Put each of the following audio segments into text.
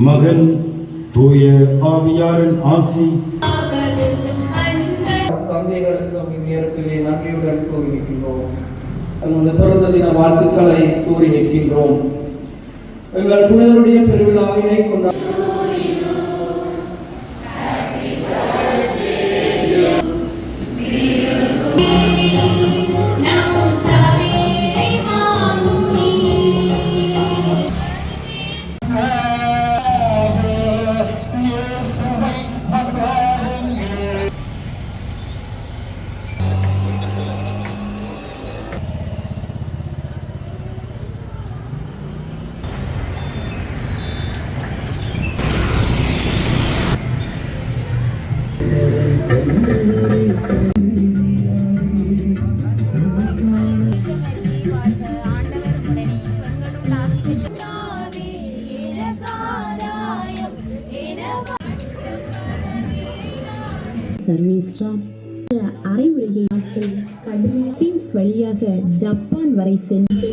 மகன் தூய ஆவியாரின் ஆசி தந்தைகளுக்கும் இந்நேரத்திலே நன்றியுடன் கூறி நிற்கின்றோம். அந்த பிறந்த தின வாழ்த்துக்களை கூறி நிற்கின்றோம். எங்கள் புனிதருடைய பெருவிழாவினை கொண்டாட அறிவுரையை பீன்ஸ் வழியாக ஜப்பான் வரை சென்று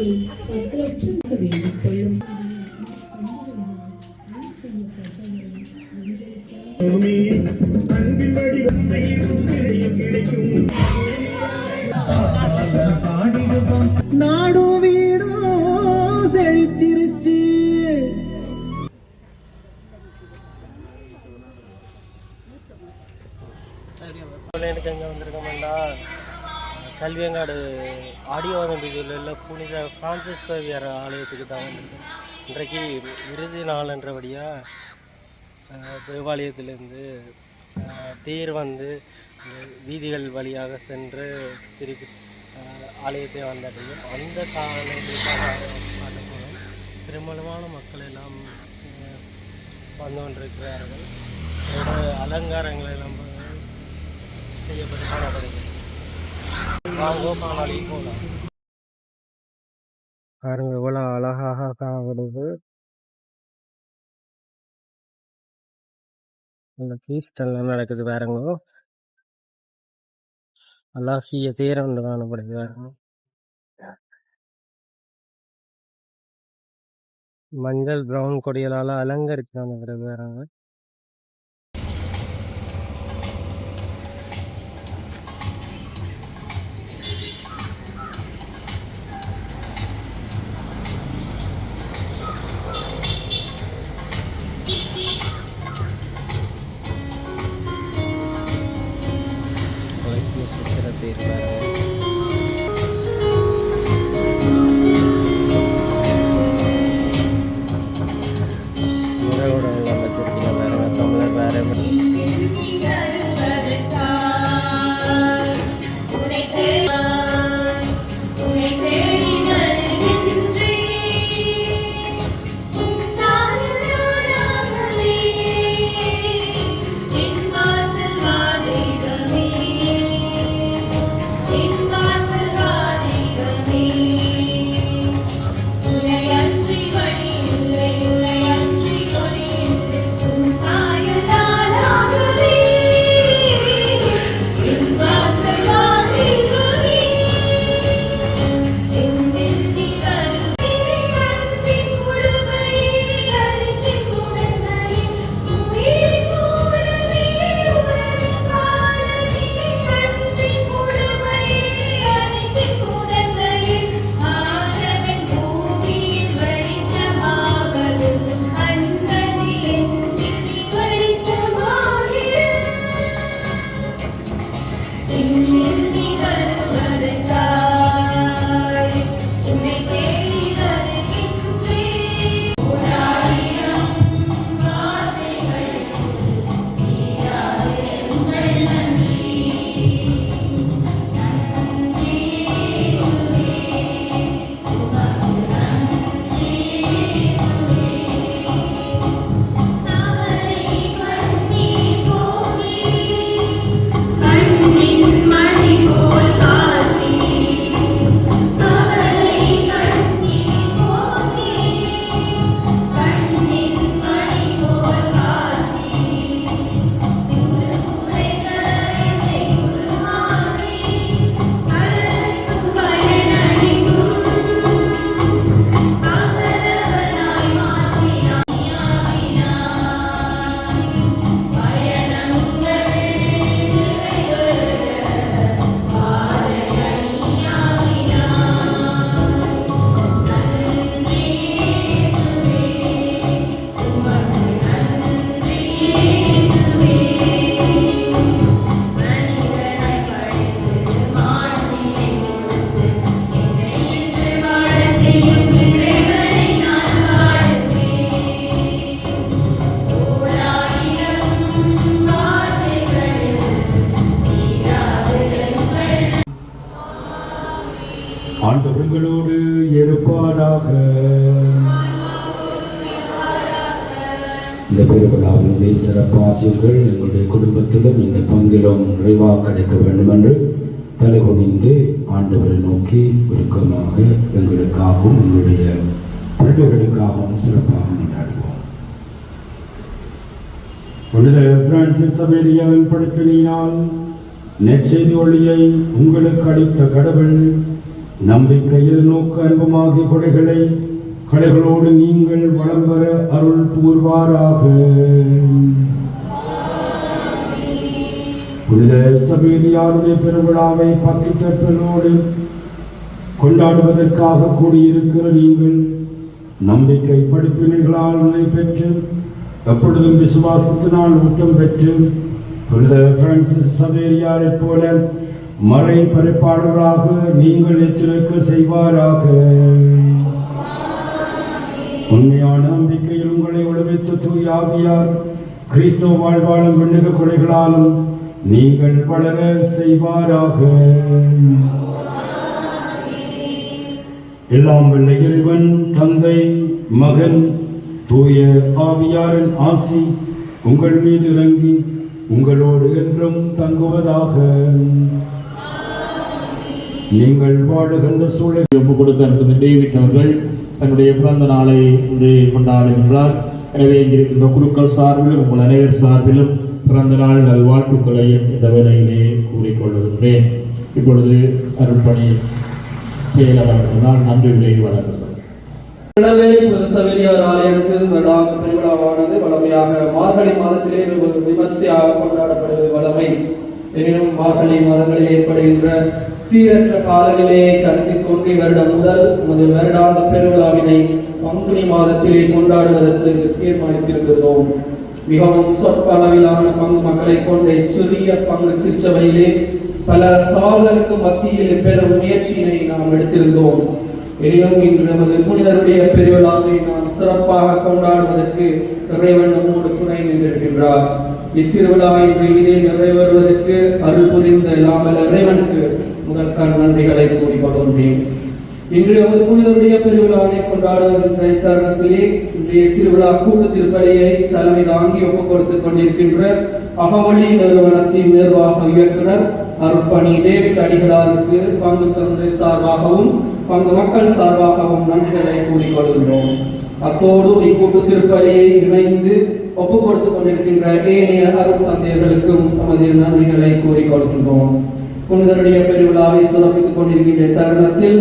வேண்டிக் கொள்ளும். நாடும் வீடும் செழிச்சிருச்சு. எனக்கு எங்கே வந்திருக்கோம்டா கல்வியங்காடு ஆடியோதம் பகுதியில் உள்ள புனித பிரான்சிஸ் சேவியர் ஆலயத்துக்கு தான் வந்திருக்கோம். இன்றைக்கு இறுதி நாள் என்றபடியாக தேவாலயத்திலேருந்து தேர் வந்து வீதிகள் வழியாக சென்று திருப்பி ஆலயத்தை வந்தடையும். அந்த காலத்திற்காக பார்க்க போகிறோம். பெரும்பாலான மக்கள் எல்லாம் வந்து கொண்டிருக்கிறார்கள். அலங்காரங்கள் எல்லாம் செய்யப்பட்டு காணப்படுகிறது. போகலாம் பாருங்க எவ்வளோ அழகாக காணப்படுது. இந்த ஃபீஸ்டெல்லாம் நடக்குது பாருங்க. அழகிய தேர் ஒன்று காணப்படுது பாருங்க. மஞ்சள் பிரவுன் கொடிகளால் அலங்கரித்து காணப்படுது பாருங்க. மணி போல் கால் உங்களோடு இருப்பாராக. இந்த பெருவிழாவினுடைய சிறப்பாசியர்கள் எங்களுடைய குடும்பத்திலும் இந்த பங்கிலும் நிறைவாக கிடைக்க வேண்டும் என்று தலைகுனிந்து ஆண்டவரை நோக்கி உருக்கமாக எங்களுக்காகவும் எங்களுடைய பிள்ளைகளுக்காகவும் சிறப்பாக கொண்டாடுவோம். புனித பிரான்சிஸ் சவேரியாவின் படிப்பினால் நற்செய்தி ஒளியை உங்களுக்கு அளித்த கடவுள் நம்பிக்கையில் நோக்க அன்புமாகிய கடைகளோடு நீங்கள் வளம் பெற அருள் கூர்வாராக. புனித சவேரியாருடைய பெருவிழாவை பக்தியோடு கொண்டாடுவதற்காக கூடியிருக்கிற நீங்கள் நம்பிக்கை படிப்பினைகளால் நிலை பெற்று எப்பொழுதும் விசுவாசத்தினால் ஊட்டம் பெற்று புனித பிரான்சிஸ் சவேரியாரை போல மறை பரிப்பாளர்களாக நீங்கள் எத்திருக்க செய்வாராக. உண்மையான நம்பிக்கையில் உங்களை ஒளிவித்து தூய ஆவியார் கிறிஸ்தவ வாழ்வாளும் விண்ணக கொடைகளாலும் நீங்கள் வளர செய்வாராக. எல்லாம் வல்ல இறைவன் தந்தை மகன் தூய ஆவியாரின் ஆசி உங்கள் மீது இறங்கி உங்களோடு என்றும் தங்குவதாக. நீங்கள் வாழுகின்ற சூழல் ஒப்புக் கொடுத்த டேவிட் அவர்கள் தன்னுடைய பிறந்த நாளை இன்று கொண்டாடுகின்றார். எனவே இங்கிருக்கின்ற குருக்கள் சார்பிலும் உங்கள் அனைவர் சார்பிலும் பிறந்த நாள் நல்வாழ்த்துக்களையும் இந்த வேளையிலே கூறிக்கொள்கின்றேன். இப்பொழுது அருள்பணி செயலாளர்களால் நன்றி விலை வழங்குகிறார். சவேரியார் ஆலயத்தில் வருடாந்த பெருவிழாவானது வளமையாக மார்கழி மாதத்திலே விமர்சையாக கொண்டாடப்படுவது வளமை. எனினும் மார்கழி மாதங்களில் ஏற்படுகின்ற சீரற்ற காலநிலையை கருத்தில் கொண்டு வருடம் முதல் நமது வருடாந்த பெருவிழாவினை பங்குனி மாதத்திலே கொண்டாடுவதற்கு தீர்மானித்திருக்கிறோம். மிகவும் சொற்ப அளவிலான பங்கு மக்களை கொண்ட சிறிய பங்கு திருச்சபையிலே பல சவால்களுக்கு மத்தியில் பெரும் முயற்சியினை நாம் எடுத்திருந்தோம். எனினும் இன்று நமது புனிதருடைய பெருவிழாவை நாம் சிறப்பாக கொண்டாடுவதற்கு இறைவன் நம்மோடு துணை நின்றிருக்கின்றார். இத்திருவிழா இன்று நிறைவேறுவதற்கு அருள் புரிந்த இல்லாமல் இறைவனுக்கு முதற்கான நன்றிகளை கூறிக்கொள்கின்றேன். இன்று நமது புனிதருடைய பெருவிழாவை கொண்டாடுவதற்கு தருணத்திலே இன்றைய திருவிழா கூட்டு திருப்பலியை தலைமை தாங்கி ஒப்புக் கொடுத்துக் கொண்டிருக்கின்ற அகவழி நிறுவனத்தின் நிர்வாக இயக்குனர் அருட்பணி டேவிட் அடிகளாருக்கு பங்கு தந்தை சார்பாகவும் பங்கு மக்கள் சார்பாகவும் நன்றிகளை கூறிக்கொள்கின்றோம். அத்தோடு இக்கூட்டு திருப்பலியை இணைந்து ஒப்புக் கொடுத்துக் கொண்டிருக்கின்ற ஏனைய அருட்தந்தையர்களுக்கும் நமது நன்றிகளை கூறிக்கொள்கின்றோம். புனிதருடைய பெருவிழாவை சிறப்பித்துக் கொண்டிருக்கின்ற தருணத்தில்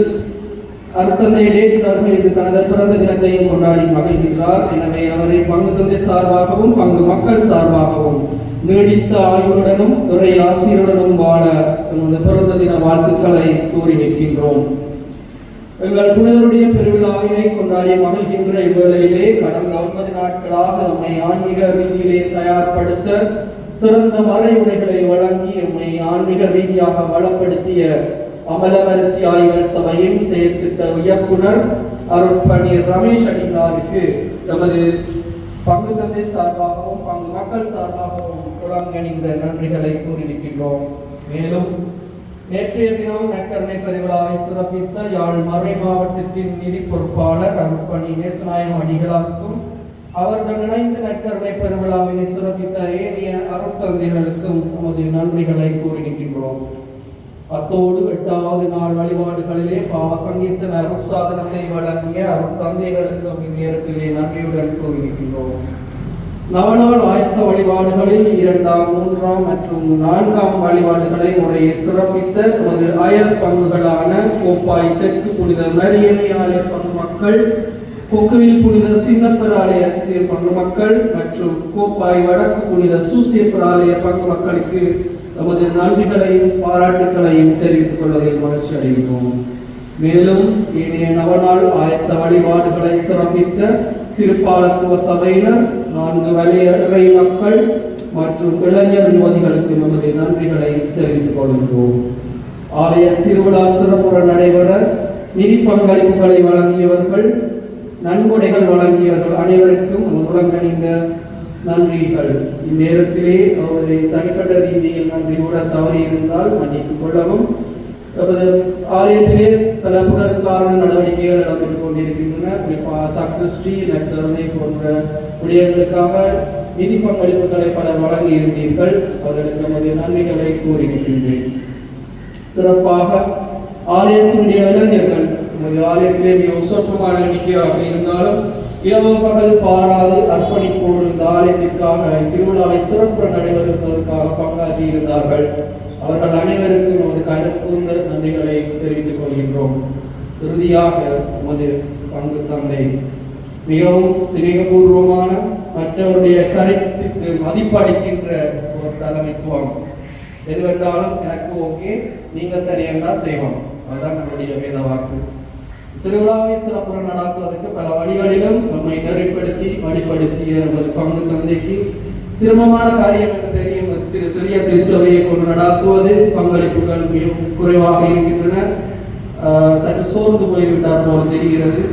அருட்தந்தை டேவிட் அவர்கள் இன்று தனது பிறந்த தினத்தையும் கொண்டாடி மகிழ்கின்றார். எனவே அவரை பங்கு தந்தை சார்பாகவும் பங்கு மக்கள் சார்பாகவும் நீடித்த ஆயுளுடனும் இறை ஆசிரியருடனும் வாழ நமது பிறந்த தின வாழ்த்துக்களை கூறி நிற்கின்றோம். எங்கள் புனிதருடைய பெருவிழாவினை கொண்டாடி மகிழ்கின்ற இவ்வேளையிலே கடந்த 9 நாட்களாக நம்மை ஆன்மீக ரீதியிலே தயார்படுத்த சிறந்த வரைமுறைகளை வழங்கி நம்மை ஆன்மீக ரீதியாக வளப்படுத்திய அமலவருத்தி ஆய்வர் சபையின் செயற்திட்ட இயக்குனர் அருட்பணி ரமேஷ் அடிகளாருக்கு நமது பங்கு தந்தை சார்பாகவும் பங்கு மக்கள் சார்பாகவும் உலங்கணிந்த நன்றிகளை கூறியிருக்கின்றோம். மேலும் நேற்றைய தினம் நற்கருணை பெருவிழாவை சிறப்பித்த யாழ் மறை மாவட்டத்தின் நிதி பொறுப்பாளர் அருட்பணி நேசநாயகம் அடிகளாருக்கும் அவருடன் இணைந்து நற்கருணை பெருவிழாவினை சிறப்பித்த ஏனைய அருட்தந்தைகளுக்கும் நமது நன்றிகளை கூறியிருக்கின்றோம். அத்தோடு 8வது நாள் வழிபாடுகளிலே பாவ சங்கீர்த்தன அருட்சாதனத்தை வழங்கிய அருட்தந்தைகளுக்கும் இந்நேரத்திலே நன்றியுடன் கூறியிருக்கின்றோம். நவநாள் ஆயத்த வழிபாடுகளில் 2ஆம் 3ஆம் மற்றும் 4ஆம் வழிபாடுகளை முறையை சிறப்பித்த நமது அயல் பங்குகளான கோப்பாய் தெற்கு புனித மரியணை ஆலய பங்கு மக்கள், கொக்குவில் புனித சின்னப்பர் ஆலயத்தில் பங்கு மக்கள் மற்றும் கோப்பாய் வடக்கு புனித சூசியப்பர் ஆலய பங்கு மக்களுக்கு நமது நன்றிகளையும் பாராட்டுகளையும் தெரிவித்துக் கொள்வதில் மகிழ்ச்சி அடைகிறோம். மேலும் ஏனைய நவநாள் ஆயத்த வழிபாடுகளை சிறப்பித்த திருப்பாலத்துவ சபையினர், 4 வலையறை மக்கள் மற்றும் இளைஞர் யுவதிகளுக்கு நமது நன்றிகளை தெரிவித்துக் கொள்கின்றோம். ஆலய திருவிழா சிறப்புற நடைபெற நிதி பங்களிப்புகளை வழங்கியவர்கள், நன்கொடைகள் வழங்கியவர்கள் அனைவருக்கும் உலகணிந்த நன்றிகள். இந்நேரத்திலே அவரை தனிப்பட்ட ரீதியில் நன்றி கூட தவறியிருந்தால் மன்னித்துக் கொள்ளவும். ஆலயத்திலே பல புனருக்காரண நடவடிக்கைகள் நடைபெற்றுக் கொண்டிருக்கின்றன. குறிப்பாக சக்ரிஸ்டி நற்கருணை போன்ற விடயங்களுக்காக நிதி பங்களிப்புகளை பலர் வழங்கி இருந்தீர்கள். அவர்களுக்கு நமது நன்றிகளை கூறியிருக்கின்றேன். சிறப்பாக ஆலயத்தினுடைய இளைஞர்கள் நமது ஆலயத்திலே மிக சொற்பமான எண்ணிக்கையாக இருந்தாலும் இரவு பகல் பாராது அர்ப்பணிப்போடு இந்த ஆலயத்திற்காக திருவிழாவை சிறப்பு நடைபெறுவதற்காக பங்காற்றி இருந்தார்கள். அவர்கள் அனைவருக்கும் நமது கருப்புந்த நன்றிகளை தெரிவித்துக் கொள்கின்றோம். இறுதியாக நமது பங்கு தந்தை மிகவும் சிநேகபூர்வமான மற்றவருடைய கருத்துக்கு மதிப்பளிக்கின்ற ஒரு தலைமைத்துவம். எதுவென்றாலும் எனக்கு ஓகே, நீங்க சரியென்றா செய்வோம். அதுதான் நம்முடைய வேத வாக்கு. திருவிழாவை சிறப்புற நடாத்துவதற்கு பல வழிகளிலும் நம்மை நெறிப்படுத்தி வழிப்படுத்திய நமது பங்கு தந்தைக்கு சிரமமான காரியம் என்று தெரியும். சிறிய திருச்சபையை கொண்டு நடாத்துவது பங்களிப்புகள் மிகவும் குறைவாக இருக்கின்றன. சற்று சோர்ந்து போய்விட்டார் போல் தெரிகிறது.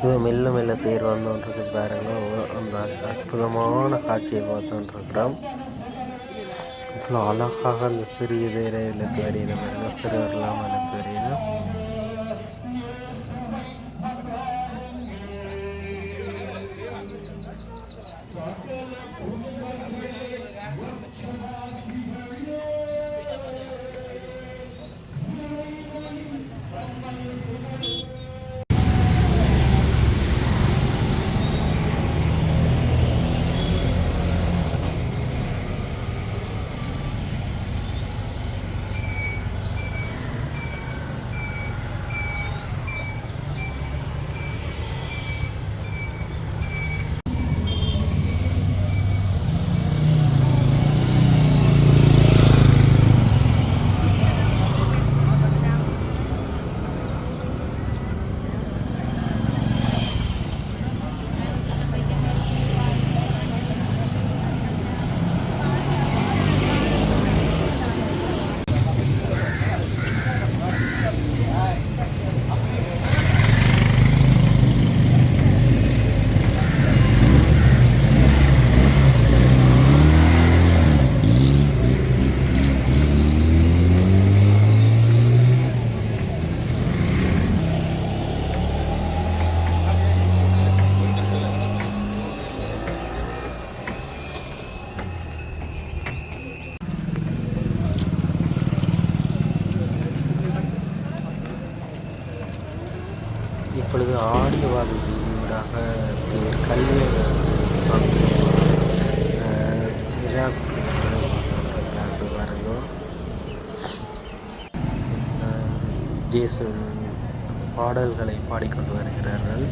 இது மெல்ல மெல்ல தேர் வந்துன்றது பாருங்க. அந்த அற்புதமான காட்சியை பார்த்துருக்கிறோம். இவ்வளோ அழகாக அந்த சிறிய தேரை இழுத்து வரையின பாருங்க. சிறுவர்லாம் இழுத்து வரையின. இப்பொழுது ஆடியவாத வீடாக தேர் கல்வி பாருங்க. ஜேசு பாடல்களை பாடிக்கொண்டு வருகிறார்கள்.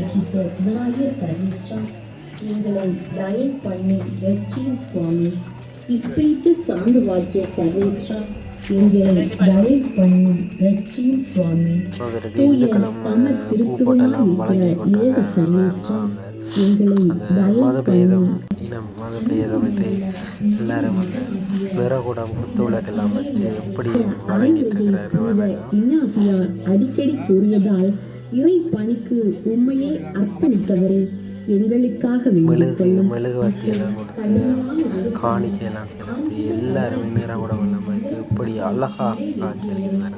ரட்சித்த சிவராய சர்வேஸ்வரா, எங்களை தயை பண்ணி ரட்சியும் சுவாமி. இஸ்பிரிட்டு சார்ந்து வாக்கிய சர்வேஸ்வரா, எங்களை தயை பண்ணி ரட்சியும் சுவாமி. தூய தம திருத்துவனாய் இருக்கிற ஏக சர்வேஸ்வரா, எங்களை தயை பண்ணி மதபேதமின்றி எல்லாரும் வந்து விறகுடம் குத்துவிளக்கெல்லாம் வச்சு எப்படி வழங்கிட்டு இருக்கிறாரு. இன்னாசியார் அடிக்கடி கூறியதால் இறை பணிக்கு உண்மையை அர்ப்பணித்தவரே, எங்களுக்காக மெழுகுவர்த்தியெல்லாம் கொடுத்து காணிக்கையெல்லாம் செலுத்தி எல்லாருமே நிறகுடம் எல்லாம் வைத்து இப்படி அழகாக காட்சி அளிக்கிறாங்க.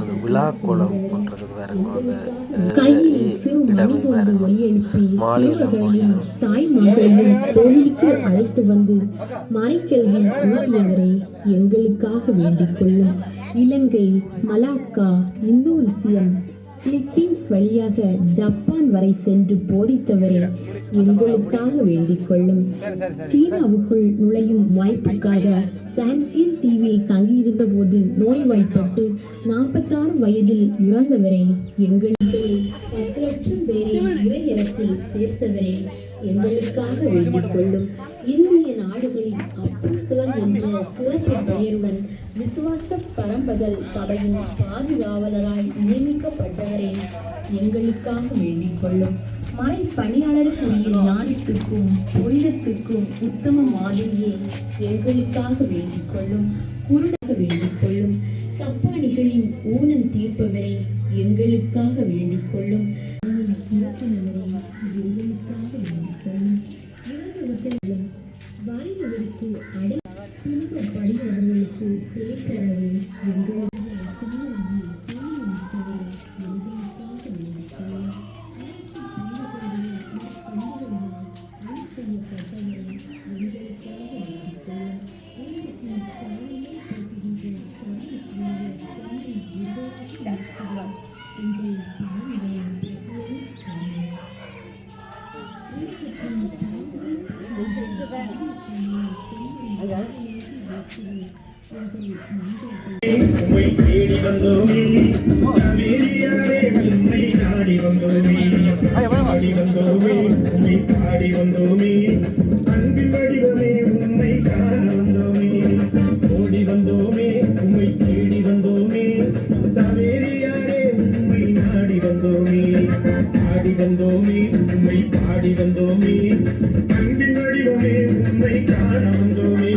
அந்த விழா கோலம் போன்றதுக்கு வேறங்க அந்த இடமே வேறங்க மாலையெல்லாம் போடணும். கோயிலுக்கு அழைத்து வந்து மறைக்கல்வி ஊட்டியவரை எங்களுக்காக வேண்டிக் கொள்ளும். இலங்கை, மலாக்கா, இந்தோனேசியம், பிலிப்பீன்ஸ் வழியாக ஜப்பான் வரை சென்று போதித்தவரை எங்களுக்காக வேண்டிக் கொள்ளும். சீனாவுக்குள் நுழையும் வாய்ப்புக்காக சாம்சியன் டிவியில் தங்கியிருந்த போது நோய்வாய்ப்பட்டு 46 வயதில் இறந்தவரை எங்களுக்கு 10 லட்சம் பேரை இறையரசில் சேர்த்தவரை எங்களுக்காக வேண்டிக் கொள்ளும். இந்திய நாடுகளில் அப்போஸ்தலர் என்ற சிறப்பு பெயருடன் விசுவாச பரம்பதல் சபையின் பாதுகாவலராய் நியமிக்கப்பட்டவரை எங்களுக்காக வேண்டிக் கொள்ளும். மறை பணியாளருக்குரிய ஞானத்துக்கும் புனிதத்துக்கும் உத்தம மாதிரியை எங்களுக்காக வேண்டிக் கொள்ளும். குருடாக வேண்டிக் கொள்ளும். சப்பானிகளின் ஊனம் தீர்ப்பவரை எங்களுக்காக வேண்டிக் கொள்ளும். வருகிறவருக்கு அடை பின்படுகிறவர்களுக்கு பேசுகிறவரை உம்மை தேடி வந்தோமே, அமேரியாரே உம்மை நாடி வந்தோமே, பாடி வந்தோமே, உம்மை பாடி வந்தோமே, அன்பின் வடிவமே உம்மை காண வந்தோமே, ஓடி வந்தோமே, உம்மை தேடி வந்தோமே, அமேரியாரே உம்மை நாடி வந்தோமே, பாடி வந்தோமே, உம்மை பாடி வந்தோமே, அன்பின் வடிவமே உம்மை காண வந்தோமே.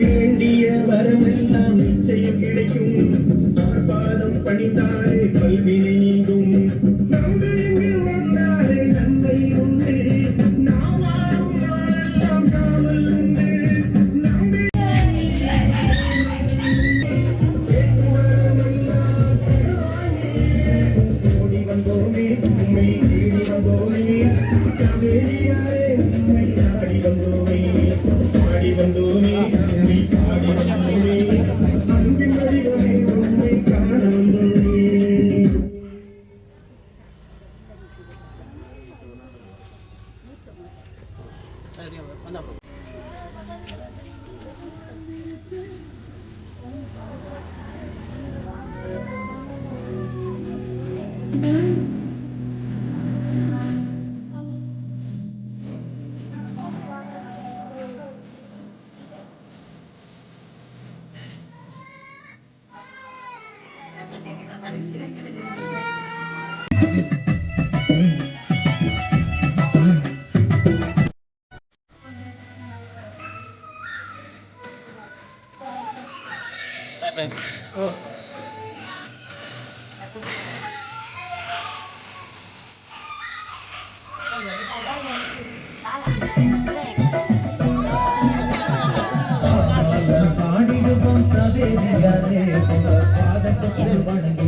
வேண்டிய வரமெல்லாம் நிச்சயம் கிடைக்கும். பாதம் பணிந்தாலே கல்வினை நீங்கும். நம்பிக்கை வந்தாலே நன்மை உண்டு. நாம் வாழும் நாளெல்லாம் காவல் உண்டு. ஓடி வந்தோமே, உம்மை தேடி வந்தோமே, காவேரியாரே உம்மை நாடி வந்தோமே, பாடி வந்தோமே, உம்மை பாடி வந்தோமே, அன்பின் வடிவமே உம்மை காண வந்தோமே. பாடிடுவோம் சபேரியாரே பாதத்தில் வணங்கி